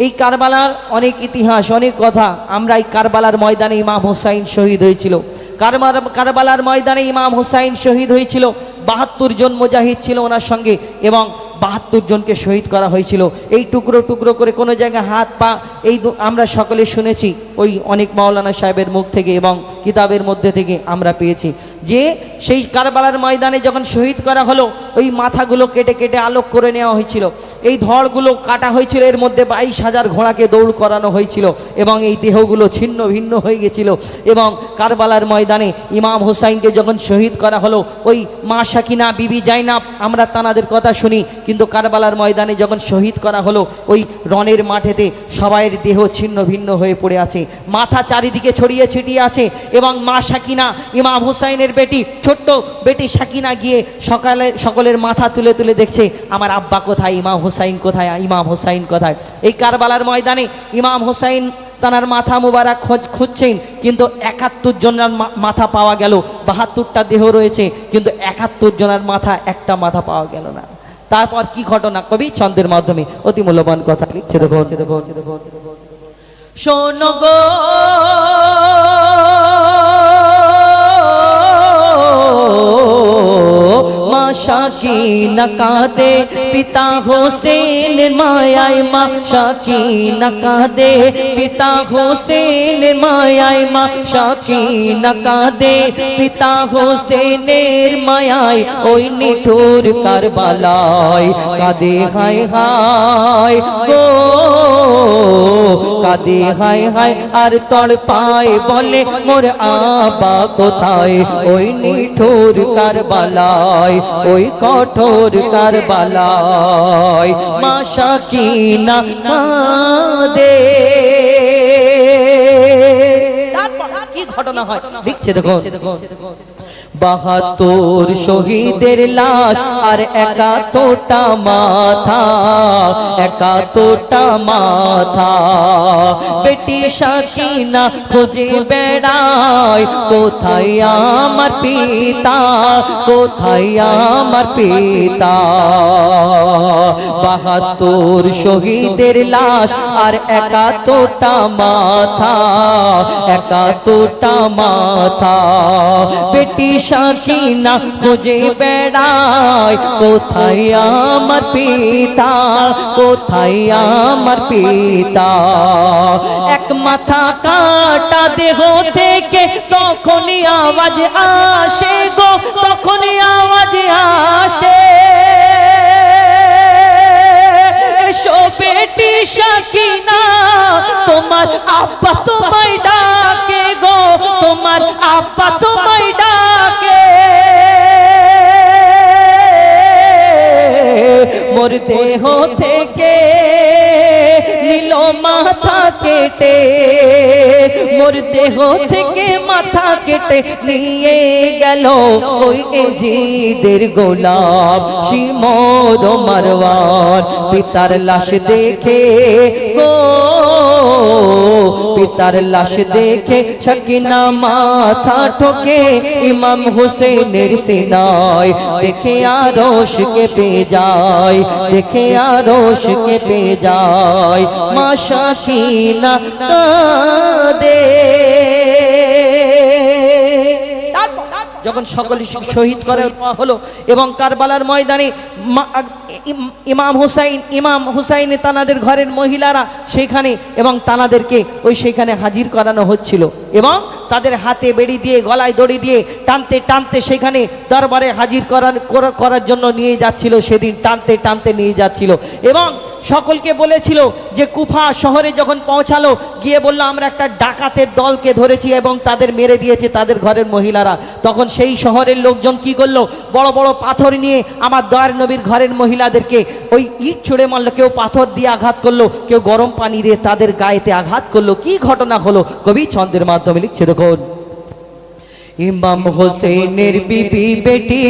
এই কারবালার অনেক ইতিহাস, অনেক কথা। আমরা এই কারবালার ময়দানে ইমাম হুসাইন শহীদ হয়েছিল। কারবালার ময়দানে ইমাম হুসাইন শহীদ হয়েছিল। ৭২ জন মুজাহিদ ছিল ওনার সঙ্গে এবং ৭২ জনকে শহীদ করা হয়েছিল। এই টুকরো টুকরো করে কোনো জায়গায় হাত পা এই আমরা সকলে শুনেছি ওই অনেক মাওলানা সাহেবের মুখ থেকে এবং কিতাবের মধ্যে থেকে আমরা পেয়েছি যে সেই কারবালার ময়দানে যখন শহীদ করা হলো ওই মাথাগুলো কেটে কেটে আলোক করে নেওয়া হয়েছিল। এই ধড়গুলো কাটা হয়েছিল, এর মধ্যে ২২,০০০ ঘোড়াকে দৌড় করানো হয়েছিল এবং এই দেহগুলো ছিন্ন ভিন্ন হয়ে গেছিল। এবং কারবালার ময়দানে ইমাম হুসাইনকে যখন শহীদ করা হলো ওই মা সাকিনা, বিবি জাইনাব, আমরা তানাদের কথা শুনি, কিন্তু কারবালার ময়দানে যখন শহীদ করা হলো ওই রণের মাঠেতে সবাইয়ের দেহ ছিন্ন ভিন্ন হয়ে পড়ে আছে, মাথা চারিদিকে ছড়িয়ে ছিটিয়ে আছে। এবং মা সাকিনা, ইমাম হুসাইনের বেটি, ছোট্ট বেটি সাকিনা গিয়ে সকলের মাথা তুলে তুলে দেখছে আমার আব্বা কোথায়, ইমাম হুসাইন কোথায়, ইমাম হুসাইন কোথায়। এই কারবালার ময়দানে ইমাম হুসাইন তানার মাথা মুবারক খুঁজছেন, কিন্তু ৭১ জনের মাথা পাওয়া গেল। ৭২টা দেহ রয়েছে, কিন্তু ৭১ জনের মাথা, একটা মাথা পাওয়া গেল না। তারপর কি ঘটনা কবি ছন্দের মাধ্যমে অতি মূল্যবান কথা লিখছে, দেখো শোনো গো মা সাকিনা কাঁদে পিতা হোসেন মায়ায়, মা সাকিনা কাঁদে পিতা হোসেন মায়ায়, মা সাকিনা কাঁদে পিতা হোসেনের মায়ায়, ওই নিঠুর কারবালায় কাঁদে হায় হায় গো, কাঁদে হায় হায় আর তড়পায় বলে মোর আব্বা কোথায়, ওই নিঠুর কারবালায়, ওই কঠোর কারবালায় মা সাকিনা কাঁদে। কি ঘটনা হয় লিখছে, দেখো ৭২ শহীদের লাশ আর ৭১টা মাথা, ৭১টা মাথা। বেটি সাকিনা খুঁজে বেড়ায় কোথায় আমার পিতা, কোথায় আমার পিতা। ৭২ শহীদের লাশ আর ৭১টা মাথা, ৭১টা মাথা। বেটি সাকিনা খুঁজে বেড়ায় কোথায় আমার পিতা, কোথায় আমার পিতা। এক মাথা কাটা দেহ থেকে তখনই আওয়াজ আসে গো, তখনই আওয়াজ আসে, এসো বেটি সাকিনা তোমার আব্বা তোমায় ডাকে গো, তোমার আব্বা তোমায় ডাকে। মোর দেহ থেকে নিল মাথা কেটে, মোর দেহ থেকে মাথা কেটে নিয়ে গেল ওই এজিদের গোলাম শিমর মারওয়ান। পিতার লাশ দেখে গো, পিতার লাশ দেখে সাকিনা মাথা ঠোকে ইমাম হুসেনের সিনায়, দেখে আরশ কেঁপে যায়, দেখে আরশ কেঁপে যায় মা সাকিনা কাঁদে। যখন সকলে শহীদ করা হলো এবং কারবালার ময়দানে ইমাম হুসাইন তানাদের ঘরের মহিলারা সেখানে এবং তানাদেরকে সেখানে হাজির করানো হচ্ছিল এবং তাদের হাতে বেড়ি দিয়ে গলায় দড়ি দিয়ে টানতে টানতে সেখানে দরবারে হাজির করার জন্য নিয়ে যাচ্ছিল। সেদিন টানতে টানতে নিয়ে যাচ্ছিল এবং সকলকে বলেছিল যে কুফা শহরে যখন পৌঁছালো গিয়ে বলল আমরা একটা ডাকাতের দলকে ধরেছি এবং তাদের মেরে দিয়েছে তাদের ঘরের মহিলারা। তখন সেই শহরের লোকজন কি করলো, বড় বড় পাথর নিয়ে আমার দয়ার নবীর ঘরের মহিলাদেরকে ওই ইট ছুঁড়ে মারলো, কেউ পাথর দিয়ে আঘাত করলো, কেউ গরম পানি দিয়ে তাদের গায়েতে আঘাত করলো। কি ঘটনা হলো কবি ছন্দের মাধ্যমে লিখছে, দেখুন ইমাম হোসেনের বিবি বেটি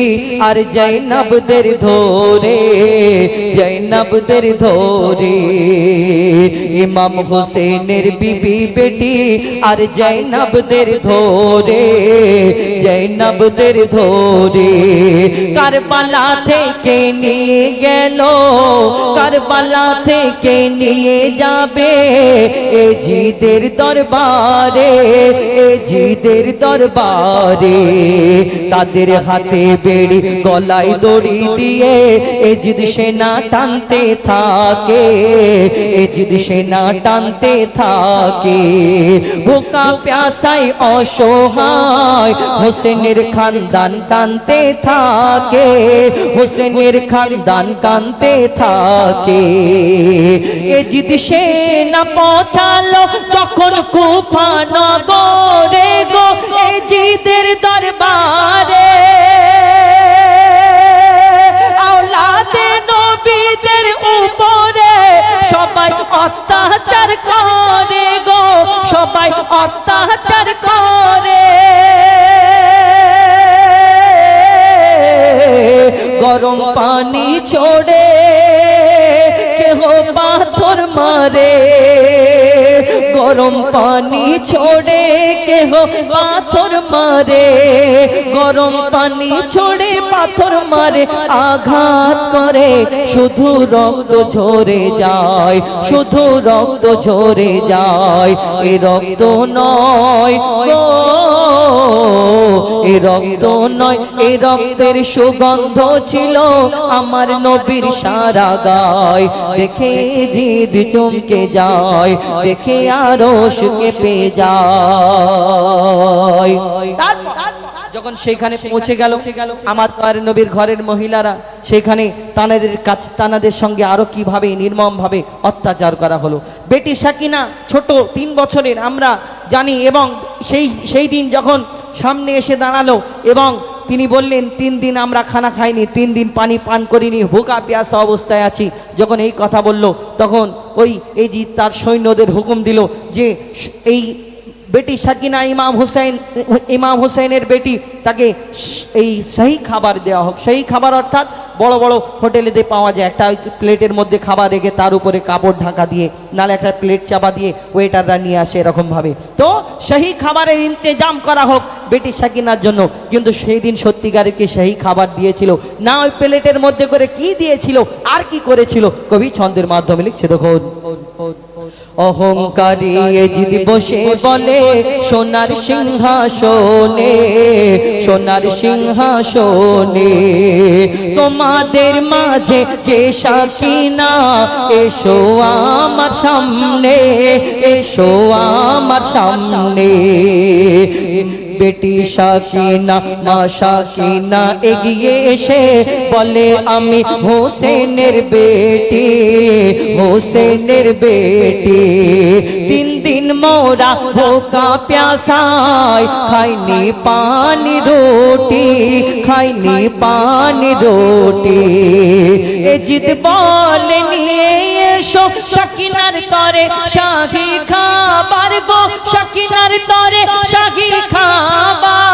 আর জৈনবদের ধরে, জৈনবদের ধরে। ইমাম হোসেনের বিবি বেটি আর জৈনবদের ধরে, জৈনবদের ধরে। কারবালা থেকে নিয়ে গেল, কারবালা থেকে নিয়ে যাবে এজিদের দরবারে, এজিদের দরবারে। তাদের হাতে বেড়ি গলায় দড়ি দিয়ে এজিদ সেনা টানতে থাকে, এজিদ সেনা টানতে থাকে। ভোকা প্যাসায় অসহায় হোসেনের খানদান কানতে থাকে, হোসেনের খানদান কানতে থাকে। এজিদ সেনা পৌঁছালো যখন কুফা নগরে গো এজিদের দরবারে। আওলাদে নবীদের উপরে সবাই অত্যাচার করে গো, সবাই অত্যাচার করে। গরম পানি ছোড়ে কেহ পাথর মারে, গরম পানি ছোড়ে কেহ পাথর মারে, গরম পানি ছোড়ে পাথর মারে। আঘাত করে শুধু রক্ত ঝরে যায়, শুধু রক্ত ঝরে যায়। এ রক্ত নয় গো, এ রক্ত নয়, এ রক্তের সুগন্ধ ছিল আমার নবীর সারা গায়। দেখে জিদ চমকে যায়, দেখে আরশ কেঁপে যায়। যখন সেখানে পৌঁছে গেল আমার দয়ার নবীর ঘরের মহিলারা, সেখানে তানাদের কাছে তানাদের সঙ্গে আরো কিভাবে নির্মম ভাবে অত্যাচার করা হলো। বেটি সাকিনা ছোট 3 বছরের আমরা জানি, এবং সেই দিন যখন সামনে এসে দাঁড়ালো এবং তিনি বললেন 3 দিন আমরা খানা খাইনি, 3 দিন পানি পান করিনি, ভোকা প্যাসা অবস্থায় আছি। যখন এই কথা বলল তখন ওই এজিদ তার সৈন্যদের হুকুম দিল যে এই বেটি সাকিনা ইমাম হুসাইনের বেটি, তাকে এই সেই খাবার দেওয়া হোক। সেই খাবার অর্থাৎ বড় বড় হোটেলেতে পাওয়া যায়, একটা প্লেটের মধ্যে খাবার রেখে তার উপরে কাপড় ঢাকা দিয়ে, নালে একটা প্লেট চাপা দিয়ে ওয়েটাররা নিয়ে আসে এরকমভাবে। তো সেই খাবারের ইন্তেজাম করা হোক বেটি সাকিনার জন্য। কিন্তু সেই দিন সত্যিকারের কি সেই খাবার দিয়েছিল না ওই প্লেটের মধ্যে করে কি দিয়েছিল আর কি করেছিল, কবি ছন্দের মাধ্যমে লিখছে দেখুন। অহংকারী এজিদ বসে বলে সোনার সিংহাসনে, সোনার সিংহাসনে। তোমাদের মাঝে যে সাকিনা এসো আমার সামনে, এসো আমার সামনে। বেটি সাকিনা মা সাকিনা এগিয়ে এসে বলে আমি হোসেনের বেটি, হোসেনের বেটি। 3 দিন মোরা ভোকা প্যাসায় খাইনি পানি রুটি, খাইনি পানি রুটি। এজিদ বলে নিয়ে এসো সাকিনার তরে শাহী খাবার গো, সাকিনার তরে শাহী খাবার।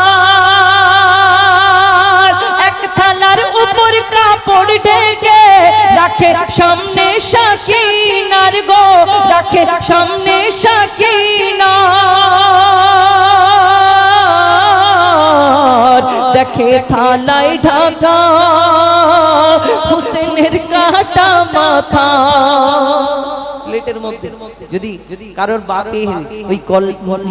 এক থালার উপর কাপড় ঢেকে রাখে সামনে সাকিনার গো, রাখে সামনে সাকিনার। দেখে থালায় ঢাকা হুসেনের কাটা মাথা। প্লেটের মধ্যে যদি কারোর বাপের ওই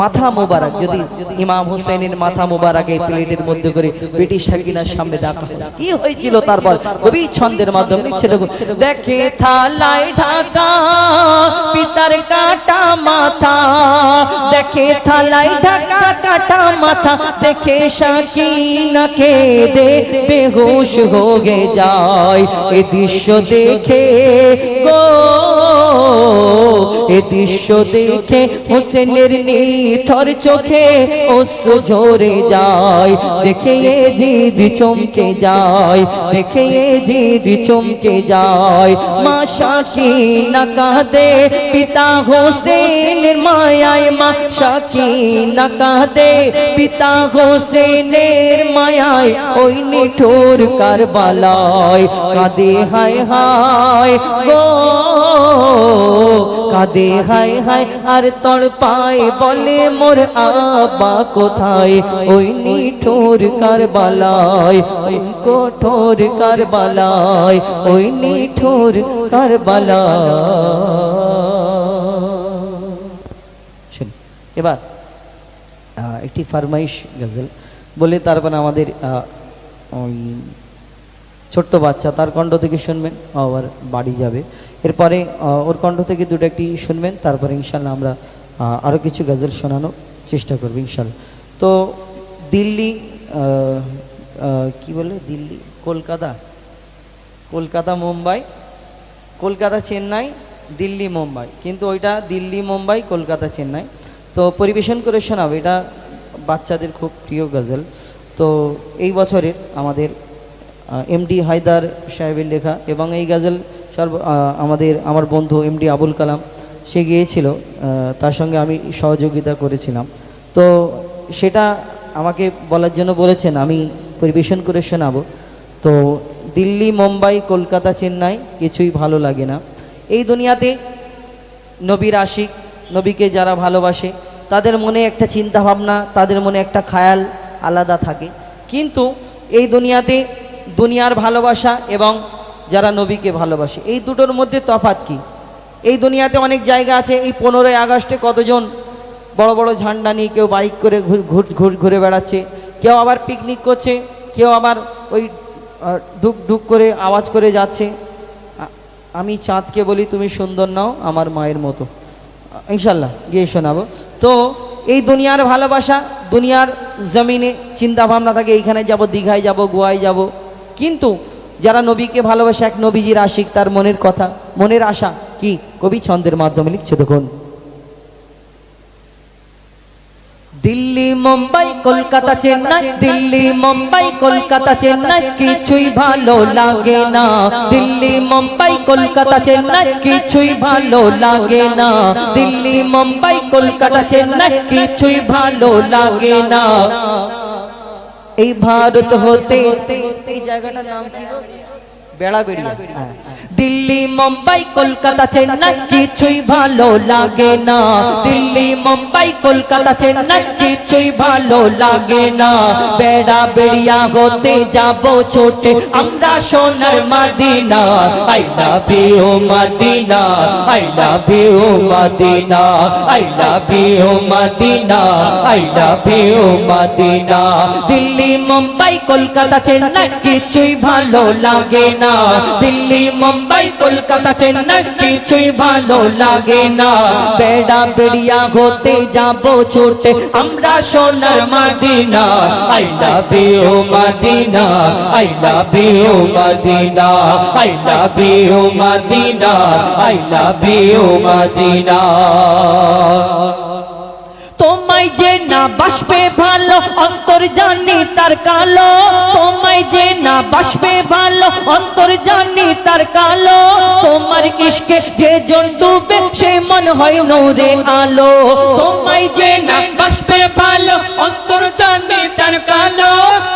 মাথা মোবারক, যদি ইমাম হুসাইনের মাথা মোবারক এই প্লেটের মধ্যে করে বেটি সাকিনার সামনে রাখা, কি হয়েছিল তারপর কবি ছন্দের মাধ্যমে লিখছে দেখুন। দেখে থালায় ঢাকা পিতার কাটা মাথা, দেখে থালায় ঢাকা কাটা মাথা। দেখে সাকিনা কেঁদে বেহুশ হয়ে যায়। এই দৃশ্য দেখে গো, এ দৃশ্য দেখে হোসেনের নিথর চোখে অশ্রু ঝরে যায়, দেখে জিদ চমকে যায়, দেখে জিদ চমকে যায়। মা সাকিনা কাঁদে পিতা হোসেনের মায়ায়, মা সাকিনা কাঁদে পিতা হোসেনের মায়ায়, ওই নিঠুর কারবালায় কাঁদে হায় হায় গো, কাঁদে হায় হায় আর তড়পায় বলে মোর আব্বা কোথায়, ওই নিঠুর কারবালায়, ওই কঠোর কারবালায়, ওই নিঠুর কারবালায়। এবার একটি ফরমাইশ গজল বলে তারপর আমাদের ওই ছোট্ট বাচ্চা তার কণ্ঠ থেকে শুনবেন, আবার বাড়ি যাবে। এরপরে ওর কণ্ঠ থেকে দুটো একটি শুনবেন, তারপরে ইনশাল্লাহ আমরা আরও কিছু গজল শোনানোর চেষ্টা করব ইনশাল্লাহ। তো দিল্লি কি বলে, দিল্লি কলকাতা, কলকাতা মুম্বাই, কলকাতা চেন্নাই, দিল্লি মুম্বাই, কিন্তু ওইটা দিল্লি মুম্বাই কলকাতা চেন্নাই। তো পরিবেশন করে শোনাবো, এটা বাচ্চাদের খুব প্রিয় গজল। তো এই বছরের আমাদের এমডি হায়দার সাহেবের লেখা, এবং এই গজল আমার বন্ধু এমডি আবুল কালাম সে গিয়েছিল, তার সঙ্গে আমি সহযোগিতা করেছিলাম। তো সেটা আমাকে বলার জন্য বলেছেন, আমি পরিবেশন করে শোনাবো। তো দিল্লি মুম্বাই কলকাতা চেন্নাই কিছুই ভালো লাগে না। এই দুনিয়াতে নবীর আশিক, নবীকে যারা ভালোবাসে তাদের মনে একটা চিন্তা ভাবনা, তাদের মনে একটা খায়াল আলাদা থাকে। কিন্তু এই দুনিয়াতে দুনিয়ার ভালোবাসা এবং যারা নবীকে ভালোবাসে, এই দুটোর মধ্যে তফাৎ কি? এই দুনিয়াতে অনেক জায়গা আছে, এই 15ই আগস্টে কতজন বড় বড় ঝান্ডা নিয়ে কেউ বাইক করে ঘুরে বেড়াচ্ছে, কেউ আবার পিকনিক করছে, কেউ আবার ওই ঢুক ঢুক করে আওয়াজ করে যাচ্ছে। আমি চাঁদকে বলি তুমি সুন্দর নাও আমার মায়ের মতো, ইনশাল্লাহ গিয়ে শোনাবো। তো এই দুনিয়ার ভালোবাসা, দুনিয়ার জমিনে চিন্তা ভাবনা থাকে এইখানে যাব, দীঘায় যাব, গোয়ায় যাব। কিন্তু যারা নবীকে ভালোবাসে, এক নবীজির আশিক, তার মনের কথা, মনের আশা কি কবি ছন্দের মাধ্যমে লিখছে। দেখুন, দিল্লি মুম্বাই কলকাতা চেন্নাই, দিল্লি মুম্বাই কলকাতা চেন্নাই কিছুই ভালো লাগে না, দিল্লি মুম্বাই কলকাতা চেন্নাই কিছুই ভালো লাগে না, দিল্লি মুম্বাই কলকাতা চেন্নাই কিছুই ভালো লাগে না। এই ভারত হতে, এই জায়গাটার নাম কি? বেড়াবেড়িয়া। দিল্লি মুম্বাই কলকাতা চেন্নাই কিছুই ভালো লাগে না, দিল্লি মুম্বাই কলকাতা চেন্নাই কিছুই ভালো লাগে না। বেড়াবেড়িয়া হতে যাব ছোটে আমরা সোনার Medina, I love you Medina, I love you Medina, I love you Medina, I love you Medina. Delhi Mumbai Kolkata Chennai কিছুই ভালো লাগে না, দিল্লি মুম্বাই কলকাতা চেন্নাই কিছুই ভালো লাগে না। বেড়াবেড়িয়া হতে যাব ছুটে আমরা সোনার Medina, I love you Medina, I love you Medina, I love you Medina, I love you Medina. তোমায় যে না বাসবে ভালো অন্তর জানি তার কালো, তোমায় যে না বাসবে ভালো অন্তর জানি তার কালো, তোমার ইশকে যে জন ডুবে সে মন হয় নূরে আলো। তোমায় যে না বাসবে ভালো অন্তর জানি তার কালো,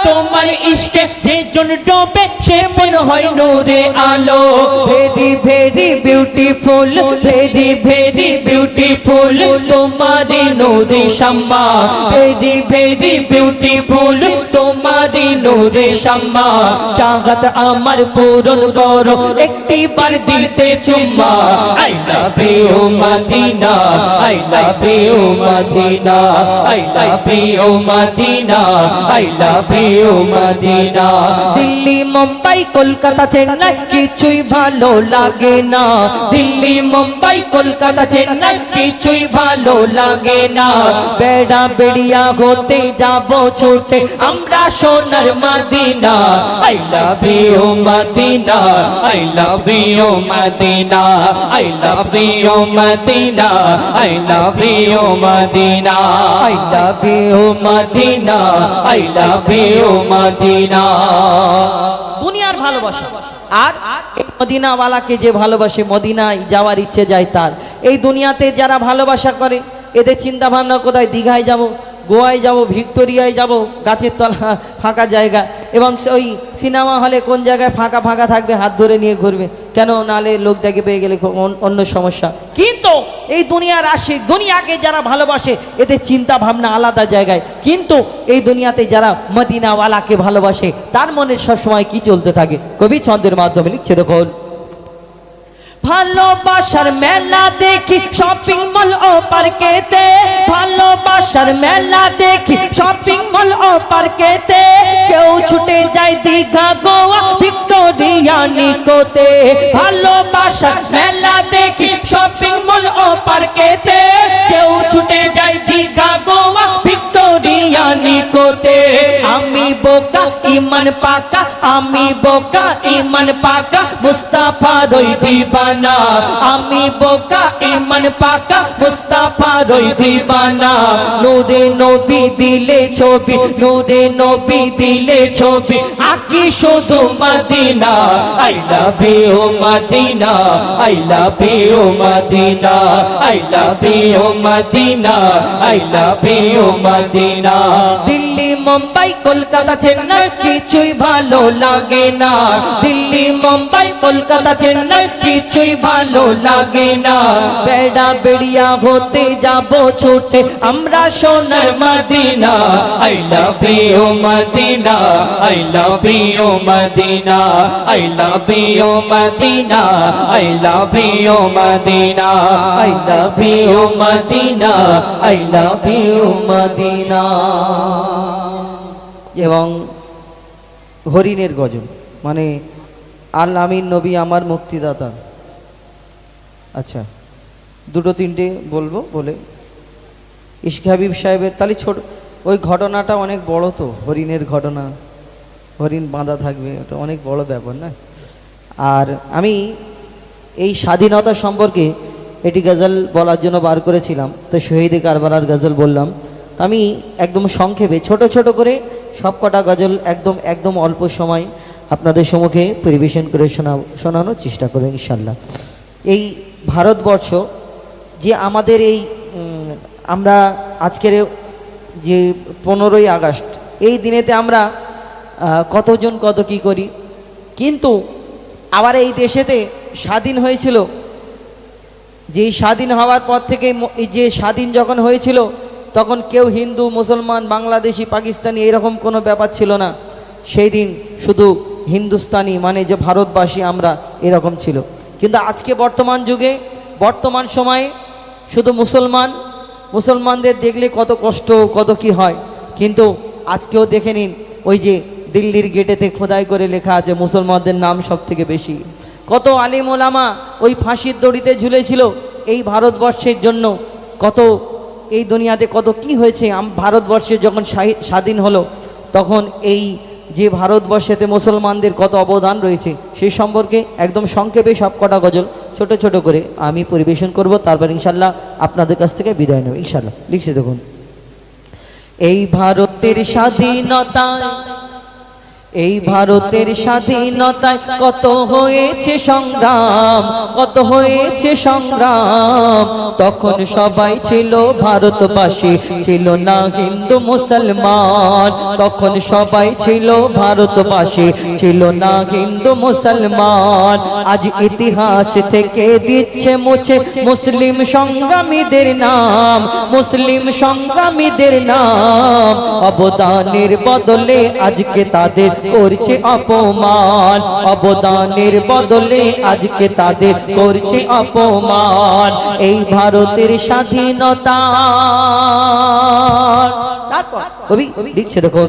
তোমার ইশকে যে জন ডুবে সে মন হয় নূরে আলো। Very very beautiful, very very beautiful তোমারি নূরে শাম্মা, ভেরি ভেরি বিউটিফুল তোমারি নূরে শাম্মা। চাহত আমার পূরণ করো একটি বার দিতে চুম্মা, I love you Medina, I love you Medina, I love you Medina, I love you Medina. Delhi Mumbai Kolkata Chennai কিছুই ভালো লাগে না, দিল্লি মুম্বাই কলকাতা চেন্নাই কিছুই ভালো লাগে না। বেড়া বেড়িয়া হতে যাব ছুটে আমরা সোনার Medina. I love you Medina, I love you Medina, I love you Medina, I love you Medina, I love you Medina, I love you Medina. দুনিয়ার ভালোবাসা আর মদিনাওয়ালাকে যে ভালোবাসে, মদিনায় যাওয়ার ইচ্ছে যায় তার। এই দুনিয়াতে যারা ভালোবাসা করে এদের চিন্তা ভাবনা কোথায়, দীঘায় যাব, গোয়ায় যাব, ভিক্টোরিয়ায় যাব, গাছের তলা ফাঁকা জায়গা, এবং ওই সিনেমা হলে কোন জায়গায় ফাঁকা ফাঁকা থাকবে হাত ধরে নিয়ে ঘুরবে, কেন নালে লোক দেখে পেয়ে গেলে অন্য সমস্যা। কিন্তু এই দুনিয়ার আশিক, দুনিয়াকে যারা ভালোবাসে এদের চিন্তা ভাবনা আলাদা জায়গায়। কিন্তু এই দুনিয়াতে যারা মদিনাওয়ালাকে ভালোবাসে তার মনে সবসময় কি চলতে থাকে, কবি ছন্দের মাধ্যমে লিখছে দেখুন। ভালোবাসার মেলা দেখি শপিং মল ও পার্কেতে, ভালোবাসার মেলা দেখি শপিং মল ও পার্কেতে, কেউ ছুটে যায় দীঘা গোয়া ভিক্টোরিয়া নিকোতে। ভালোবাসার মেলা দেখি শপিং মল ও পার্কেতে, কেউ ছুটে যায় দীঘা গোয়া ভিক্টোরিয়া নিকোতে। আমি বোকা ইমান পাকা, আমি বোকা ইমান পাকা, মুস্তাফা রই দিবানা। আমি বোকা ইমান পাকা, মুস্তাফা রই দিবানা। নূরে নবী দিলে ছবি, নূরে নবী দিলে ছবি, আকি শুধু Medina. I love you Medina, I love you Medina, I love you Medina, I love you Medina. Delhi Mumbai Kolkata Chennai কিছুই ভালো লাগে না। দিল্লি মুম্বাই কলকাতা চেন্নাই কিছুই ভালো লাগে না। বেড়া বেড়িয়া হতে যাব ছুটে আমরা সোনার Medina. I love you Medina, I love you Medina, I love you Medina, I love you Medina, I love you Medina, I love you Medina. এবং হরিণের গজল, মানে আল আমিন নবী আমার মুক্তিদাতা। আচ্ছা, দুটো তিনটে বলবো, বলে ইশক হাবিব সাহেবের তাহলে ছোট ওই ঘটনাটা অনেক বড়, তো হরিণের ঘটনা, হরিণ বাঁধা থাকবে, ওটা অনেক বড় ব্যাপার না। আর আমি এই স্বাধীনতা সম্পর্কে এটি গজল বলার জন্য বার করেছিলাম, তো শহীদে কারবালার গজল বললাম। আমি একদম সংক্ষেপে ছোট ছোট করে সব কটা গজল একদম একদম অল্প সময় আপনাদের সম্মুখে পরিবেশন করে শোনানোর চেষ্টা করব ইনশাল্লাহ। এই ভারতবর্ষ যে আমাদের এই আমরা আজকের যে 15ই আগস্ট এই দিনেতে আমরা কতজন কত কি করি, কিন্তু আবার এই দেশেতে স্বাধীন হয়েছিল, যে স্বাধীন হওয়ার পর থেকে যে স্বাধীন যখন হয়েছিল তখন কেউ হিন্দু মুসলমান বাংলাদেশি পাকিস্তানি এরকম কোনো ব্যাপার ছিল না। সেই দিন শুধু হিন্দুস্তানি মানে যে ভারতবাসী আমরা এরকম ছিল। কিন্তু আজকে বর্তমান যুগে বর্তমান সময়ে শুধু মুসলমানদের দেখলে কত কষ্ট কত কি হয়। কিন্তু আজকেও দেখে নিন, ওই যে দিল্লির গেটেতে খোদাই করে লেখা আছে মুসলমানদের নাম সব থেকে বেশি। কত আলিম ওলামা ওই ফাঁসির দড়িতে ঝুলেছিল এই ভারতবর্ষের জন্য। কত এই দুনিয়াতে কত কি হয়েছে। ভারতবর্ষে যখন স্বাধীন হলো তখন এই যে ভারতবর্ষেতে মুসলমানদের কত অবদান রয়েছে সেই সম্পর্কে একদম সংক্ষেপে সব কটা গজল ছোট ছোট করে আমি পরিবেশন করব, তারপর ইনশাল্লাহ আপনাদের কাছ থেকে বিদায় নেব ইনশাল্লাহ। লিখছে দেখুন। এই ভারতের স্বাধীনতা, এই ভারতের স্বাধীনতায় কত হয়েছে সংগ্রাম, কত হয়েছে সংগ্রাম। তখন সবাই ছিল ভারতবাসী, ছিল না হিন্দু মুসলমান। তখন সবাই ছিল ভারতবাসী, ছিল না হিন্দু মুসলমান। আজ ইতিহাস থেকে দিচ্ছে মুছে মুসলিম সংগ্রামীদের নাম, মুসলিম সংগ্রামীদের নাম। অবদানের বদলে আজকে তাদের করছে অপমান, অবদানের বদলে আজকে তাদের করছে অপমান। এই ভারতের স্বাধীনতা। তারপর কবি লিখছে দেখো।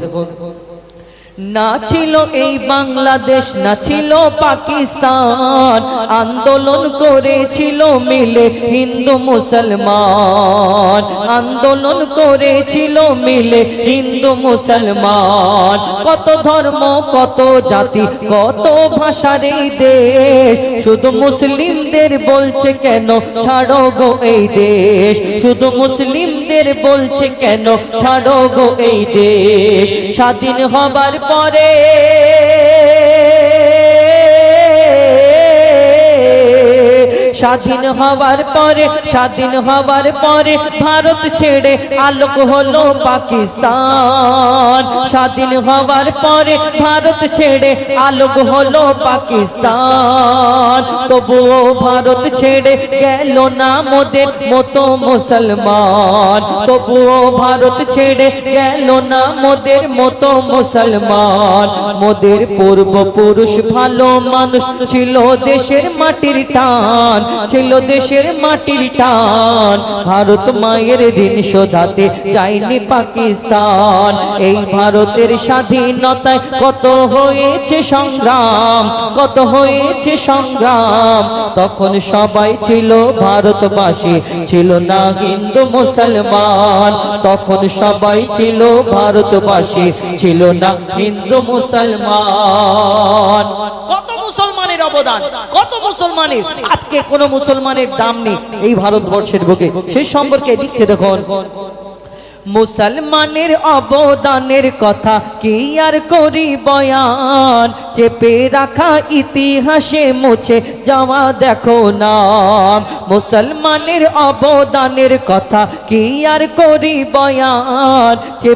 না ছিল এই বাংলাদেশ, না ছিল পাকিস্তান, আন্দোলন করেছিল মিলে হিন্দু মুসলমান, আন্দোলন করেছিল মিলে হিন্দু মুসলমান। কত ধর্ম, কত জাতি, কত ভাষার এই দেশ, শুধু মুসলিমদের বলছে কেন ছাড়ো গো এই দেশ, শুধু মুসলিমদের বলছে কেন ছাড়ো গো এই দেশ। স্বাধীন হবার পরে স্বাধীন হওয়ার পরে, স্বাধীন হওয়ার পরে ভারত ছেড়ে আলোক হলো পাকিস্তান, স্বাধীন হওয়ার পরে ভারত ছেড়ে আলোক হলো পাকিস্তান। তবুও ভারত ছেড়ে গেল না মোদের মতো মুসলমান, তবুও ভারত ছেড়ে গেল না মোদের মতো মুসলমান। মোদের পূর্বপুরুষ ভালো মানুষ ছিল, দেশের মাটির টান ছিল, দেশের মাটির টান। ভারত মায়ের ঋণ শোধাতে চায়নি পাকিস্তান। এই ভারতের স্বাধীনতায় কত হয়েছে সংগ্রাম, কত হয়েছে সংগ্রাম। তখন সবাই ছিল ভারতবাসী, ছিল না হিন্দু মুসলমান। তখন সবাই ছিল ভারতবাসী, ছিল না হিন্দু মুসলমান। কত মুসলমানের অবদান, কত মুসলমানের, আজকে কোন মুসলমানের দাম নেই এই ভারতবর্ষের বুকে। সেই সম্পর্কে লিখছে দেখুন, মুসলমানের অবদানের কথা কি আর করি বয়ান, চেপে রাখা ইতিহাসে মুছে যাওয়া দেখো নাম। মুসলমানের অবদানের কথা কি আর করি বয়ান, চেপে